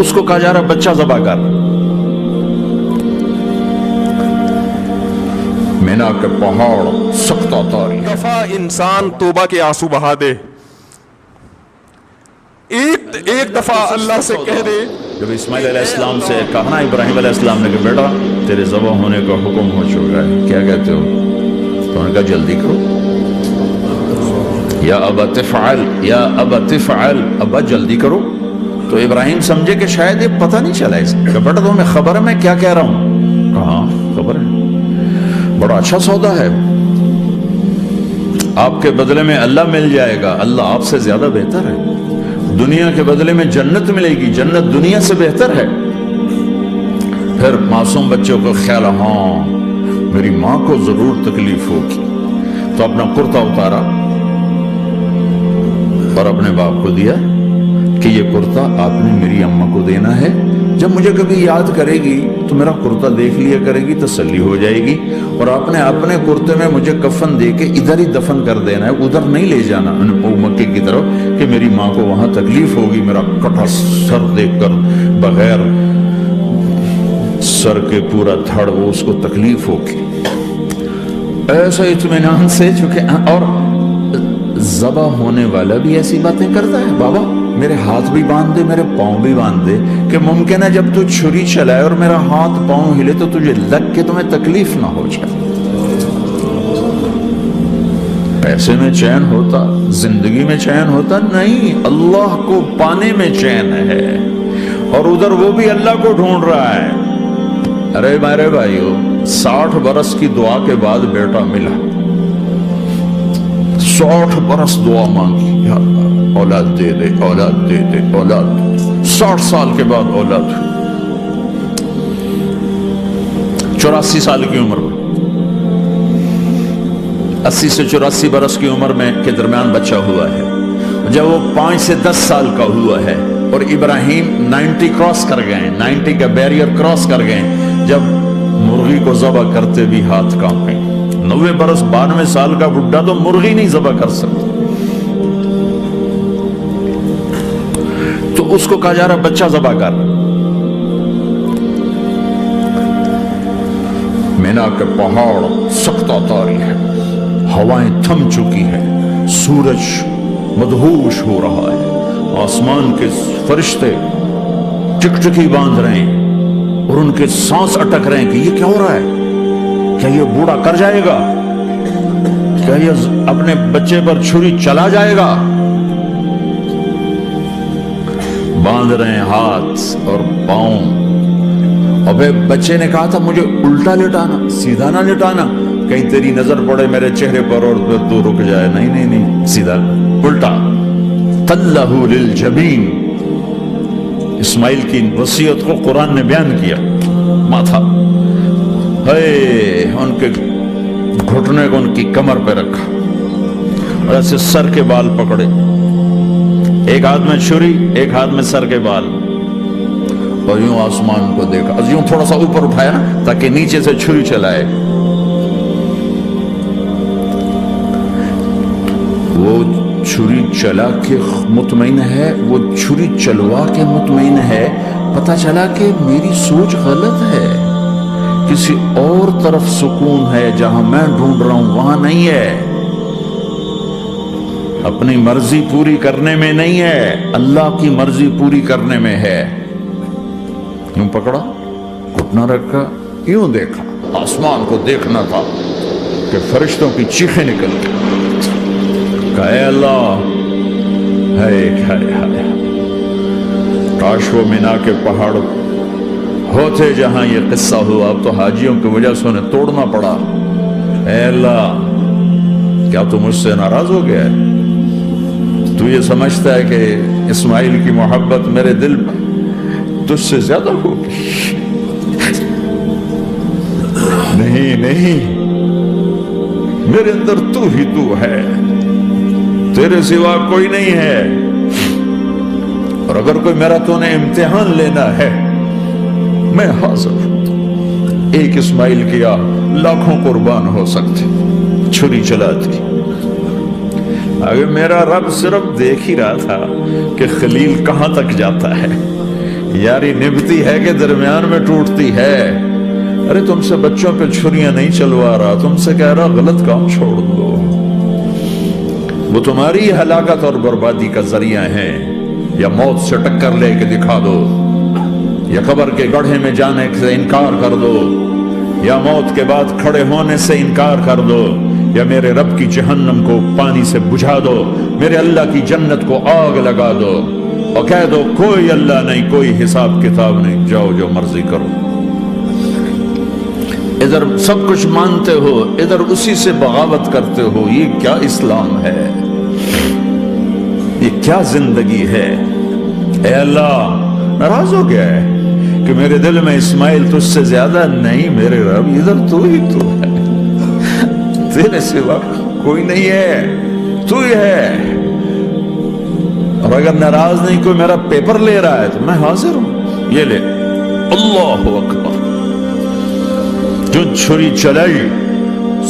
اس کو کہا جا رہا بچہ ذبح کر. مینا کے پہاڑ سخت اتاری. دفعہ انسان توبہ کے آنسو بہا دے, ایک دفعہ اللہ سے کہہ دے. جب اسماعیل علیہ السلام سے کہا نا ابراہیم علیہ السلام نے کہ بیٹا تیرے ذبح ہونے کا حکم ہو چکا ہے, کیا کہتے ہو؟ تو انہوں نے کہا جلدی کرو. یا ابا تفعل, یا ابا تفعل, ابا جلدی کرو. تو ابراہیم سمجھے کہ شاید یہ پتہ نہیں چلا اس کا. بیٹا تمہیں خبر ہے میں کیا کہہ رہا ہوں؟ کہاں خبر ہے, بڑا اچھا سودا ہے, آپ کے بدلے میں اللہ مل جائے گا. اللہ آپ سے زیادہ بہتر ہے. دنیا کے بدلے میں جنت ملے گی, جنت دنیا سے بہتر ہے. پھر معصوم بچوں کو خیال, ہاں میری ماں کو ضرور تکلیف ہوگی, تو اپنا کرتا اتارا اور اپنے باپ کو دیا کہ یہ کرتا آپ نے میری اماں کو دینا ہے, جب مجھے کبھی یاد کرے گی تو میرا کرتا دیکھ لیا کرے گی, تسلی ہو جائے گی. اور آپ نے اپنے کرتے میں مجھے کفن دے کے ادھر ہی دفن کر دینا ہے, ادھر نہیں لے جانا مکے کی طرف کہ میری ماں کو وہاں تکلیف ہوگی, میرا کٹا سر دیکھ کر بغیر سر کے پورا دھڑ وہ اس کو تکلیف ہوگی. ایسا اطمینان سے چکے. اور ذبح ہونے والا بھی ایسی باتیں کرتا ہے, بابا میرے ہاتھ بھی باندھ دے, میرے پاؤں بھی باندھ دے, کہ ممکن ہے جب تو چھری چلائے اور میرا ہاتھ پاؤں ہلے تو تجھے لگ کے تمہیں تکلیف نہ ہو جائے. پیسے میں چین ہوتا, زندگی میں چین ہوتا نہیں, اللہ کو پانے میں چین ہے. اور ادھر وہ بھی اللہ کو ڈھونڈ رہا ہے. ارے میرے بھائیو, 60 برس کی دعا کے بعد بیٹا ملا, 60 برس دعا مانگی, یا اللہ اولاد دے دے, اولاد دے دے, اولاد. 60 سال کے بعد اولاد ہوئی, 84 سال کی عمر میں, 80 سے 84 برس کی عمر میں کے درمیان بچہ ہوا ہے. جب وہ 5 سے 10 سال کا ہوا ہے اور ابراہیم 90 کراس کر گئے, 90 کا بیریئر کراس کر گئے, جب مرغی کو ذبح کرتے بھی ہاتھ کانپے. 90 برس 92 سال کا بڈھا تو مرغی نہیں ذبح کر سکتا. تو اس کو کہا جا رہا بچہ ذبح کر. مینا کے پہاڑ سخت اتاری ہے, ہوائیں تھم چکی ہے, سورج مدہوش ہو رہا ہے, آسمان کے فرشتے ٹکٹکی باندھ رہے ہیں اور ان کے سانس اٹک رہے ہیں کہ یہ کیا ہو رہا ہے, کیا یہ بوڑھا کر جائے گا, کیا یہ اپنے بچے پر چھری چلا جائے گا. باندھ رہے ہیں ہاتھ اور پاؤں. اور بچے نے کہا تھا مجھے الٹا لٹانا, سیدھا نہ لٹانا, کہیں تیری نظر پڑے میرے چہرے پر اور تو رک جائے. نہیں نہیں نہیں, سیدھا الٹا. تلہ للجبین, اسماعیل کی وصیت کو قرآن نے بیان کیا. ماتھا ہے ان کے گھٹنے کو ان کی کمر پہ رکھا اور ایسے سر کے بال پکڑے, ایک ہاتھ میں چھری, ایک ہاتھ میں سر کے بال, اور یوں آسمان کو دیکھا, یوں تھوڑا سا اوپر اٹھایا نا تاکہ نیچے سے چھری چلائے. وہ چھری چلا کے مطمئن ہے, وہ چھری چلوا کے مطمئن ہے. پتہ چلا کہ میری سوچ غلط ہے, کسی اور طرف سکون ہے, جہاں میں ڈھونڈ رہا ہوں وہاں نہیں ہے. اپنی مرضی پوری کرنے میں نہیں ہے, اللہ کی مرضی پوری کرنے میں ہے. یوں پکڑا, گھٹنا رکھا, یوں دیکھا, آسمان کو دیکھنا تھا کہ فرشتوں کی چیخیں نکل گئی. کہا اے اللہ, ہے کاش وہ مینا کے پہاڑ ہوتے جہاں یہ قصہ ہوا. اب تو حاجیوں کی وجہ سے انہیں توڑنا پڑا. اے اللہ, کیا تو مجھ سے ناراض ہو گیا ہے؟ تو یہ سمجھتا ہے کہ اسماعیل کی محبت میرے دل میں تجھ سے زیادہ ہوگی؟ نہیں نہیں, میرے اندر تو ہی تو ہے, تیرے سوا کوئی نہیں ہے. اور اگر کوئی میرا تو نے امتحان لینا ہے میں حاضر ہوں. ایک اسماعیل کیا لاکھوں قربان ہو سکتے, چھری چلاتی. اگر میرا رب صرف دیکھ ہی رہا تھا کہ خلیل کہاں تک جاتا ہے, یاری نبھتی ہے کہ درمیان میں ٹوٹتی ہے. ارے تم سے بچوں پہ چھریاں نہیں چلوا رہا, تم سے کہہ رہا غلط کام چھوڑ دو. وہ تمہاری ہلاکت اور بربادی کا ذریعہ ہے. یا موت سے ٹکر لے کے دکھا دو, یا قبر کے گڑھے میں جانے سے انکار کر دو, یا موت کے بعد کھڑے ہونے سے انکار کر دو, یا میرے رب کی جہنم کو پانی سے بجھا دو, میرے اللہ کی جنت کو آگ لگا دو, اور کہہ دو کوئی اللہ نہیں, کوئی حساب کتاب نہیں, جاؤ جو مرضی کرو. ادھر سب کچھ مانتے ہو, ادھر اسی سے بغاوت کرتے ہو. یہ کیا اسلام ہے؟ یہ کیا زندگی ہے؟ اے اللہ, ناراض ہو گیا ہے کہ میرے دل میں اسماعیل تجھ سے زیادہ نہیں. میرے رب ادھر تو ہی تو ہے, تیرے سوا کوئی نہیں ہے, تو ہی ہے. اور اگر ناراض نہیں کوئی میرا پیپر لے رہا ہے تو میں حاضر ہوں, یہ لے. اللہ اکبر. جو چھری چلائی,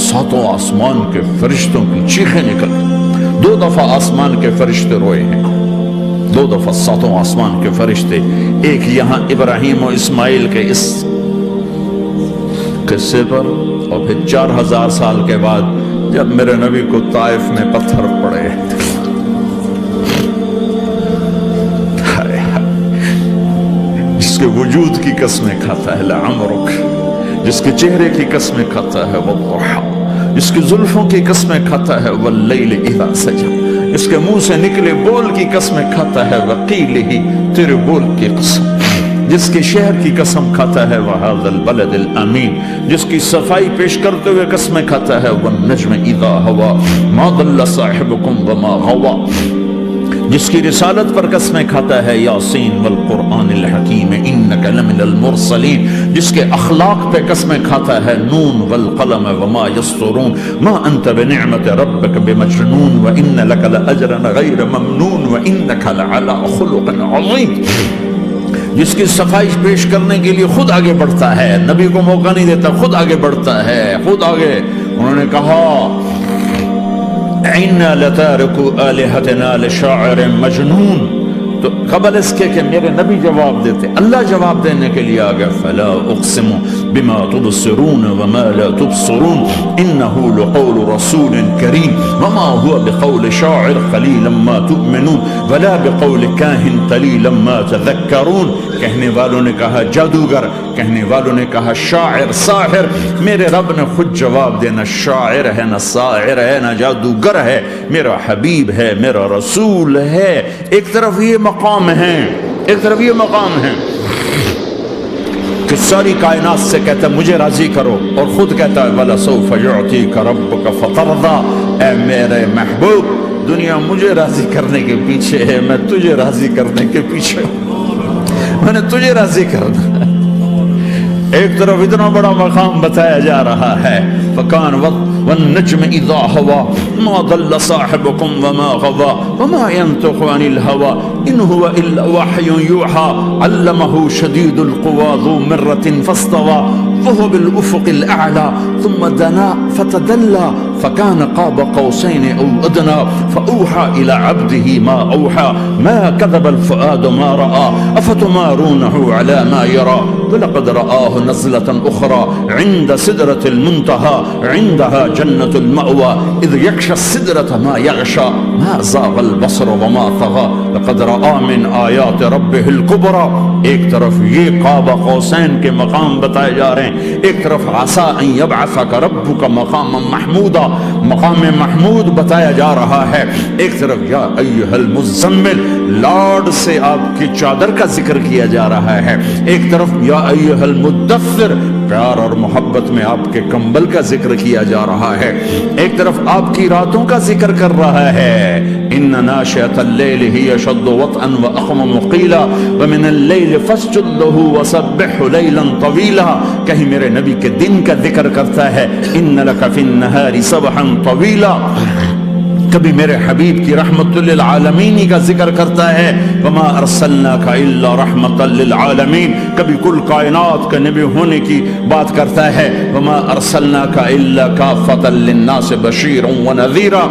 ساتوں آسمان کے فرشتوں کی چیخیں نکل. 2 دفعہ آسمان کے فرشتے روئے ہیں, 2 دفعہ ساتوں آسمان کے فرشتے. ایک یہاں ابراہیم و اسماعیل کے اس قصے پر, اور پھر 4000 سال کے بعد جب میرے نبی کو طائف میں پتھر پڑے. جس کے وجود کی قسمیں کھاتا ہے لعمرک, جس کے چہرے کی قسمیں کھاتا ہے والضحی, جس کی زلفوں کی قسمیں کھاتا ہے واللیل اذا سجا, جس کے منہ سے نکلے بول کی قسمیں کھاتا ہے وقیلہ, تیرے بول کی قسم, جس کے شہر کی قسم کھاتا ہے وہذا البلد الامین, جس کی صفائی پیش کرتے ہوئے قسمیں کھاتا ہے والنجم اذا ہوا ما ضل صاحبکم وما غوا, جس کی رسالت پر قسمیں کھاتا ہے یاسین والقرآن الحکیم انک لمن المرسلین, جس کے اخلاق پہ قسمیں کھاتا ہے نون والقلم وما یسطرون ما انت بنعمت ربک بمجنون وان لک لاجرا غیر ممنون وانک لعلی خلق عظیم, جس کی صفائی پیش کرنے کے لیے خود آگے بڑھتا ہے, نبی کو موقع نہیں دیتا, خود آگے بڑھتا ہے, خود آگے. انہوں نے کہا اِنَّا لَتَارِكُ آلِهَتِنَا لِشَاعِرٍ مَجْنُونَ, تو قبل اس کے کہ میرے نبی جواب دیتے, اللہ جواب دینے کے لیے آگا. فَلَا أُقْسِمُ بِمَا تُبْصِرُونَ وَمَا لَا تُبْصِرُونَ إِنَّهُ لَقَوْلُ رَسُولٍ كَرِيمٍ وَمَا هُوَ بِقَوْلِ شَاعِرٍ قَلِيلًا مَا تُؤْمِنُونَ وَلَا بِقَوْلِ كَاهِنٍ قَلِيلًا مَا تَذَكَّرُونَ. کہنے والوں نے کہا جادوگر, کہنے والوں نے کہا شاعر, ساحر. میرے رب نے خود جواب دینا, شاعر ہے نہ ساحر ہے نہ جادوگر ہے, میرا حبیب ہے, میرا رسول ہے. ایک طرف یہ مقام ہے, ایک طرف یہ مقام ہے کہ ساری کائنات سے کہتا ہے مجھے راضی کرو, اور خود کہتا ہے وَلَسَوْفَ يُعْطِيكَ رَبُّكَ فَتَرْضَىٰ, اے میرے محبوب دنیا مجھے راضی کرنے کے پیچھے ہے, میں تجھے راضی کرنے کے پیچھے ہوں, میں نے تجھے راضی کرنا. ایک طرف اتنا بڑا مقام بتایا جا رہا ہے فَكَانَ وَالنَّجْمِ إِذَا هَوَىٰ مَا ضَلَّ صَاحِبُكُمْ وَمَا غَوَىٰ وَمَا يَنطِقُ عَنِ الْهَوَىٰ إِنْ هُوَ إِلَّا وَحْيٌ يُوحَىٰ عَلَّمَهُ شَدِيدُ الْقُوَىٰ ذُو مِرَّةٍ فَاسْتَوَىٰ وَهُوَ بِالْأُفُقِ الْأَعْلَىٰ ثُمَّ دَنَا فَتَدَلَّىٰ فَكَانَ قَابَ قَوْسَيْنِ أَوْ أَدْنَىٰ فَأَوْحَىٰ إِلَىٰ عَبْدِهِ مَا أَوْحَىٰ مَا كَذَبَ الْفُؤَادُ مَا رَأَىٰ أَفَتُمَارُونَهُ عَلَىٰ مَا يَرَىٰ وَلَقَدْ رَآهُ نَزْلَةً أُخْرَىٰ عِندَ سِدْرَةِ الْمُنتَهَىٰ عِندَهَا جَنَّةُ الْمَأْوَىٰ إِذْ يَغْشَى السِّدْرَةَ مَا يَغْشَىٰ مَا زَاغَ الْبَصَرُ وَمَا طَغَىٰ لَقَدْ رَآ مِنْ آيَاتِ رَبِّهِ الْكُبْرَىٰ. ایک طرف یہ قاب قوسین کے مقام بتائے جا رہے ہیں, ایک طرف عَسَىٰ أَن يَبْعَثَكَ رَبُّكَ مَقَامًا مَحْمُودًا, مقام محمود بتایا جا رہا ہے. ایک طرف یا ایھا المزمل, لاڈ سے آپ کی چادر کا ذکر کیا جا رہا ہے. ایک طرف یا ایھا المدثر, پیار اور محبت میں آپ کے کمبل کا ذکر کیا جا رہا ہے. ایک طرف آپ کی راتوں کا ذکر کر رہا ہے, ان ناشئۃ اللیل ہی اشد وطئا واقوم قیلا ومن اللیل فاسجد لہ وسبحہ لیلا طویلا. کہیں میرے نبی کے دن کا ذکر کرتا ہے ان لک فی النہار سبحا طویلا, کبھی میرے حبیب کی رحمت للعالمین کا ذکر کرتا ہے وما ارسلناک الا رحمت للعالمین, کبھی کل کائنات کا نبی ہونے کی بات کرتا ہے وما ارسلناک الا کافۃ للناس بشیرا ونذیرا.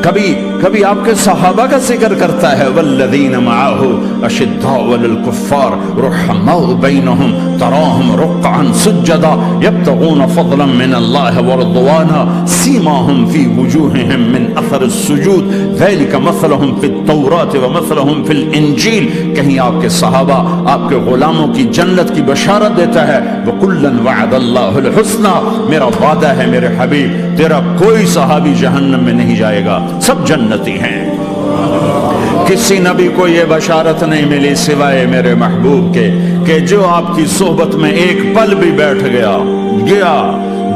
کبھی کبھی آپ کے صحابہ کا ذکر کرتا ہے والذین معہ اشداء علی الکفار رحماء بینہم تراہم رکعا سجدا یبتغون فضلا من اللہ ورضوانا سیماہم فی وجوہہم من اثر السجود ذلک مثلہم فی التوراۃ ومثلہم فی الانجیل. کہیں آپ کے صحابہ آپ کے غلاموں کی جنت کی بشارت دیتا ہے وَكُلًّا وَعَدَ اللَّهُ الْحُسْنَى. میرا وعدہ ہے میرے حبیب تیرا کوئی صحابی جہنم میں نہیں جائے گا، سب جنتی ہیں. کسی نبی کو یہ بشارت نہیں ملی سوائے میرے محبوب کے کہ جو آپ کی صحبت میں ایک پل بھی بیٹھ گیا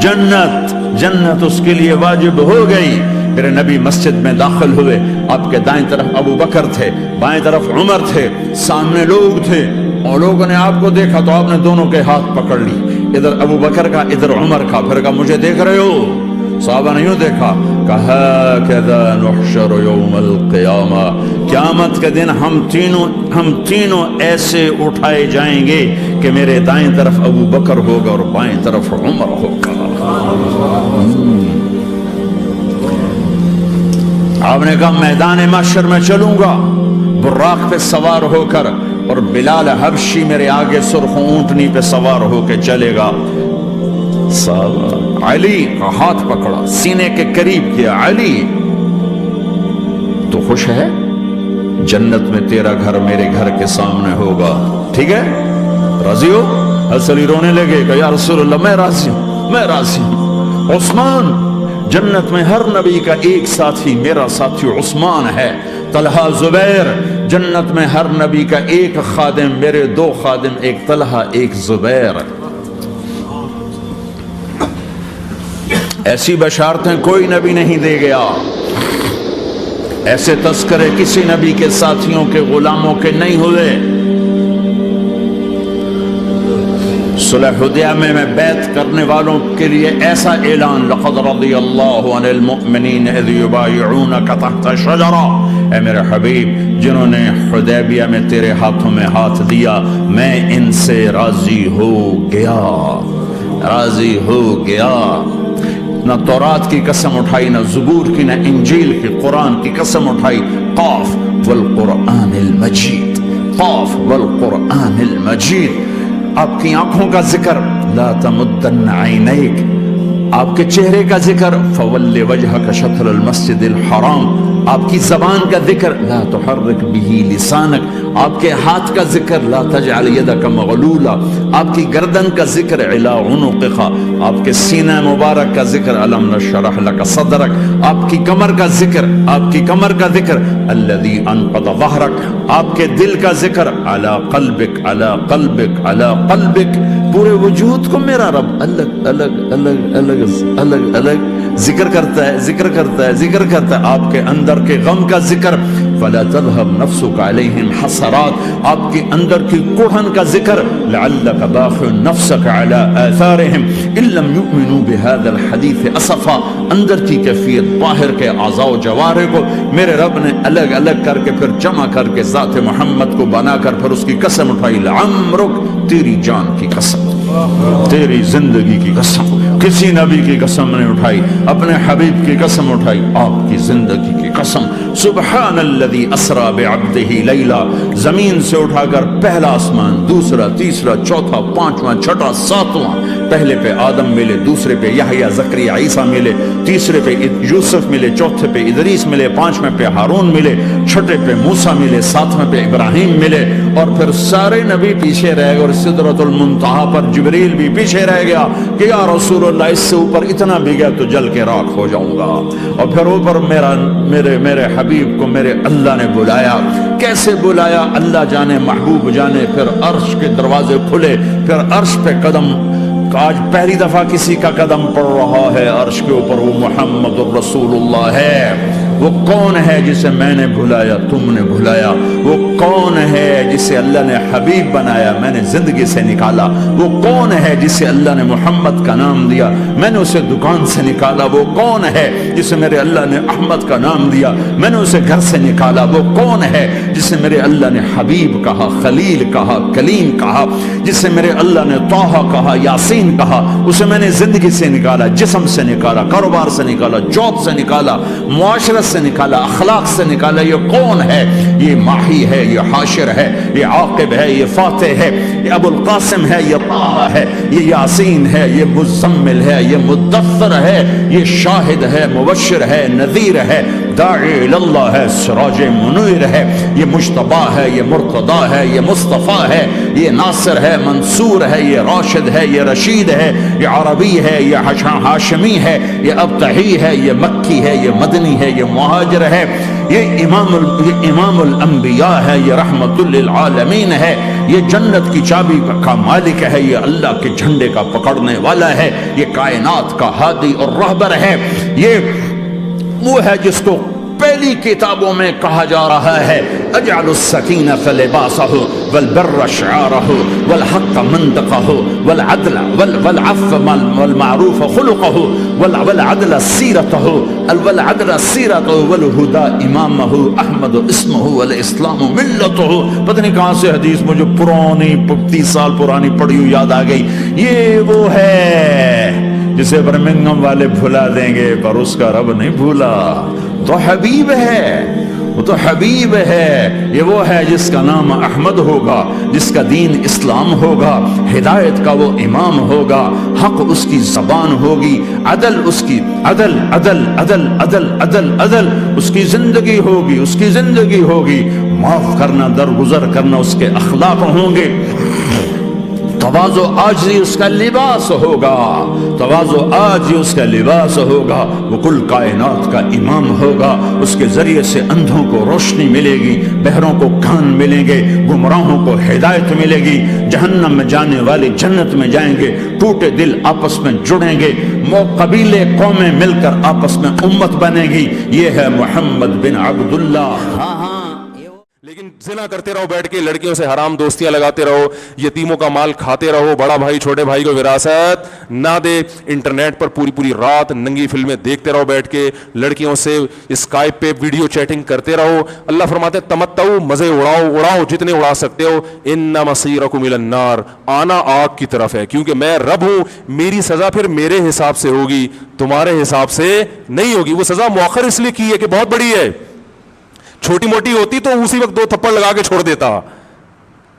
جنت اس کے لیے واجب ہو گئی. میرے نبی مسجد میں داخل ہوئے، آپ کے دائیں طرف ابو بکر تھے، بائیں طرف عمر تھے، سامنے لوگ تھے، اور لوگوں نے آپ کو دیکھا تو آپ نے دونوں کے ہاتھ پکڑ لی، ادھر ابو بکر کا ادھر عمر کا. پھر کہا مجھے دیکھ رہے ہو؟ صحابہ نے یوں دیکھا، کہا کذا نحشر یوم القیامہ، قیامت کے دن ہم تینوں ایسے اٹھائے جائیں گے کہ میرے دائیں طرف ابو بکر ہوگا اور بائیں طرف عمر ہوگا. آپ نے کہا میدان محشر میں چلوں گا براق پہ سوار ہو کر، اور بلال حبشی میرے آگے سرخ اونٹنی پہ سوار ہو کے چلے گا. علی کا ہاتھ پکڑا، سینے کے قریب کیا. علی تو خوش ہے؟ جنت میں تیرا گھر میرے گھر کے سامنے ہوگا، ٹھیک ہے؟ راضی ہو؟ حضرت علی رونے لگے کہ یا رسول اللہ میں راضی ہوں. عثمان، جنت میں ہر نبی کا ایک ساتھی میرا ساتھی عثمان ہے. طلحہ، زبیر، جنت میں ہر نبی کا ایک خادم میرے دو خادم، ایک طلحہ ایک زبیر. ایسی بشارتیں کوئی نبی نہیں دے گیا، ایسے تذکرے کسی نبی کے ساتھیوں کے غلاموں کے نہیں ہوئے. صلح حدیبیہ میں بیعت کرنے والوں کے لیے ایسا اعلان لقد رضی اللہ عن المؤمنین اذ یبایعونک تحت شجرہ. اے میرے حبیب، جنہوں نے حدیبیہ میں تیرے ہاتھوں میں ہاتھ دیا میں ان سے راضی ہو گیا. نہ تورات کی قسم اٹھائی، نہ زبور کی، نہ انجیل کی، قرآن کی قسم اٹھائی. قاف والقرآن المجید، قاف والقرآن المجید. آپ کی آنکھوں کا ذکر لا تمدن عینیک، آپ کے چہرے کا ذکر فول وجہک شطر المسجد الحرام. آپ کی زبان کا ذکر لا تحرک به لسانک، آپ کے ہاتھ کا ذکر لا تجعل یدک مغلولا، آپ کی گردن کا ذکر علی عنقک، آپ کے سینہ مبارک کا ذکر الم نشرح لک صدرک، آپ کی کمر کا ذکر الذی انقض ظہرک، آپ کے دل کا ذکر علی قلبک. پورے وجود کو میرا رب الگ ذکر کرتا ہے. آپ کے اندر کے غم کا ذکر فلا تذهب نفسك عليهم حسرات، آپ کے اندر کی کوڑھن کا ذکر لعلك باخع نفسك على آثارهم ان لم يؤمنوا بهذا الحديث اسفا. اندر کی کیفیت باہر کے اعضاء و جوارح کو میرے رب نے الگ الگ کر کے پھر جمع کر کے ذات محمد کو بنا کر پھر اس کی قسم اٹھائی. لعمرک، تیری جان کی قسم، تیری زندگی کی قسم. کسی نبی کی قسم نہیں اٹھائی، اپنے حبیب کی قسم اٹھائی، آپ کی زندگی کی قسم. سبحان الذی اسرا بعبدہ لیلا، زمین سے اٹھا کر پہلا آسمان، دوسرا، تیسرا، چوتھا، پانچواں، چھٹا، ساتواں. پہلے پہ آدم ملے، دوسرے پہ یحییٰ، زکریا، عیسیٰ ملے، تیسرے پہ یوسف ملے، چوتھے پہ ادریس ملے، پانچویں پہ ہارون ملے، چھٹے پہ موسیٰ ملے، ساتویں پہ ابراہیم ملے، اور پھر سارے نبی پیچھے رہ گئے، اور سدرۃ المنتہا پر جبریل بھی پیچھے رہ گیا کہ یا رسول اللہ اس سے اوپر اتنا بھی گیا تو جل کے راکھ ہو جاؤں گا. اور پھر اوپر میرے حبیب کو میرے اللہ نے بلایا. کیسے بلایا اللہ جانے، محبوب جانے. پھر عرش کے دروازے کھلے، پھر عرش پہ قدم. آج پہلی دفعہ کسی کا قدم پڑ رہا ہے عرش کے اوپر، وہ محمد الرسول اللہ ہے. وہ کون ہے جسے میں نے بھلایا، تم نے بھلایا؟ وہ کون ہے جسے اللہ نے حبیب بنایا، میں نے زندگی سے نکالا؟ وہ کون ہے جسے اللہ نے محمد کا نام دیا، میں نے اسے دکان سے نکالا؟ وہ کون ہے جسے میرے اللہ نے احمد کا نام دیا، میں نے اسے گھر سے نکالا؟ وہ کون ہے جسے میرے اللہ نے حبیب کہا، خلیل کہا، کلیم کہا، جسے میرے اللہ نے طٰہٰ کہا، یاسین کہا؟ اسے میں نے زندگی سے نکالا، جسم سے نکالا، کاروبار سے نکالا، جاب سے نکالا، معاشرت سے نکالا, اخلاق سے نکالا. یہ کون ہے؟ یہ ماہی ہے, یہ حاشر ہے, یہ عاقب ہے, یہ فاتح ہے, یہ ابو القاسم ہے, یہ طه ہے, یہ یاسین ہے, یہ مزمل ہے, یہ مدثر ہے, یہ شاہد ہے, مبشر ہے, نذیر ہے, داعی اللہ ہے, سراج منیر ہے, یہ مجتبی ہے, یہ مرتضی ہے, یہ مصطفیٰ ہے, یہ ناصر ہے, منصور ہے, یہ راشد ہے, یہ رشید ہے, یہ عربی ہے, یہ ہاشمی ہے, یہ ابتحی ہے, یہ مکی ہے, یہ مدنی ہے, یہ مہاجر ہے, یہ امام الانبیاء ہے, یہ رحمت للعالمین ہے, یہ جنت کی چابی کا مالک ہے, یہ اللہ کے جھنڈے کا پکڑنے والا ہے, یہ کائنات کا ہادی اور رہبر ہے. یہ وہ ہے جس کو پہلی کتابوں میں کہا جا رہا ہے اجعل السکینۃ لباسہ والبر شعارہ والحق منطقہ والعدل والعفو والمعروف خلقہ والعدل سیرتہ والہدى امامہ احمد اسمہ والاسلام ملتہ. پتہ نہیں کہاں سے حدیث مجھے پرانی 30 سال پرانی پڑھی ہوئی یاد آ گئی. یہ وہ ہے جسے برمنگم والے بھلا دیں گے پر اس کا رب نہیں بھولا. تو حبیب ہے, وہ تو حبیب ہے. یہ وہ ہے جس کا نام احمد ہوگا, جس کا دین اسلام ہوگا, ہدایت کا وہ امام ہوگا, حق اس کی زبان ہوگی, عدل اس کی عدل عدل عدل عدل عدل عدل اس کی زندگی ہوگی, اس کی زندگی ہوگی. معاف کرنا, درگزر کرنا اس کے اخلاق ہوں گے. تواضع عاجزی اس کا لباس ہوگا, تواضع عاجزی اس کا لباس ہوگا. وہ کل کائنات کا امام ہوگا. اس کے ذریعے سے اندھوں کو روشنی ملے گی, بہروں کو کان ملیں گے, گمراہوں کو ہدایت ملے گی, جہنم میں جانے والے جنت میں جائیں گے, ٹوٹے دل آپس میں جڑیں گے, قبیلے قومیں مل کر آپس میں امت بنے گی. یہ ہے محمد بن عبداللہ. لیکن زنا کرتے رہو بیٹھ کے, لڑکیوں سے حرام دوستیاں لگاتے رہو, یتیموں کا مال کھاتے رہو, بڑا بھائی چھوٹے بھائی کو وراثت نہ دے, انٹرنیٹ پر پوری رات ننگی فلمیں دیکھتے رہو بیٹھ کے, لڑکیوں سے اسکائپ پہ ویڈیو چیٹنگ کرتے رہو. اللہ فرماتے ہیں تمتعو, مزے اڑاؤ جتنے اڑا سکتے ہو. ان مصیرکم الی النار, آنا آگ کی طرف ہے, کیونکہ میں رب ہوں, میری سزا پھر میرے حساب سے ہوگی, تمہارے حساب سے نہیں ہوگی. وہ سزا مؤخر اس لیے کی ہے کہ بہت بڑی ہے, چھوٹی موٹی ہوتی تو اسی وقت 2 تھپڑ لگا کے چھوڑ دیتا.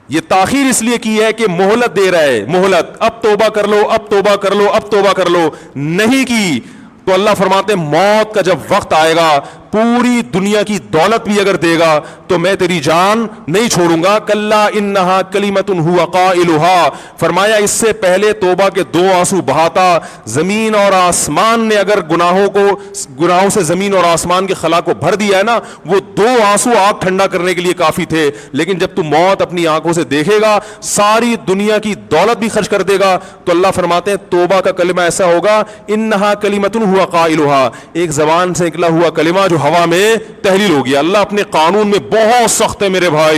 یہ تاخیر اس لیے کی ہے کہ مہلت دے رہا ہے, مہلت, اب توبہ کر لو, اب توبہ کر لو, اب توبہ کر لو. نہیں کی تو اللہ فرماتے ہیں موت کا جب وقت آئے گا, پوری دنیا کی دولت بھی اگر دے گا تو میں تیری جان نہیں چھوڑوں گا. کلا انہا کلمۃ ہوا قائلھا, فرمایا اس سے پہلے توبہ کے 2 آنسو بہاتا. زمین اور آسمان نے اگر گناہوں سے زمین اور آسمان کے خلا کو بھر دیا ہے نا, وہ 2 آنسو آگ ٹھنڈا کرنے کے لیے کافی تھے. لیکن جب تو موت اپنی آنکھوں سے دیکھے گا, ساری دنیا کی دولت بھی خرچ کر دے گا, تو اللہ فرماتے ہیں توبہ کا کلمہ ایسا ہوگا انہا کلمۃ ہوا قائلھا, ایک زبان سے نکلا ہوا کلمہ جو ہوا میں تحلیل ہو گیا. اللہ اپنے قانون میں بہت سخت ہے میرے بھائی.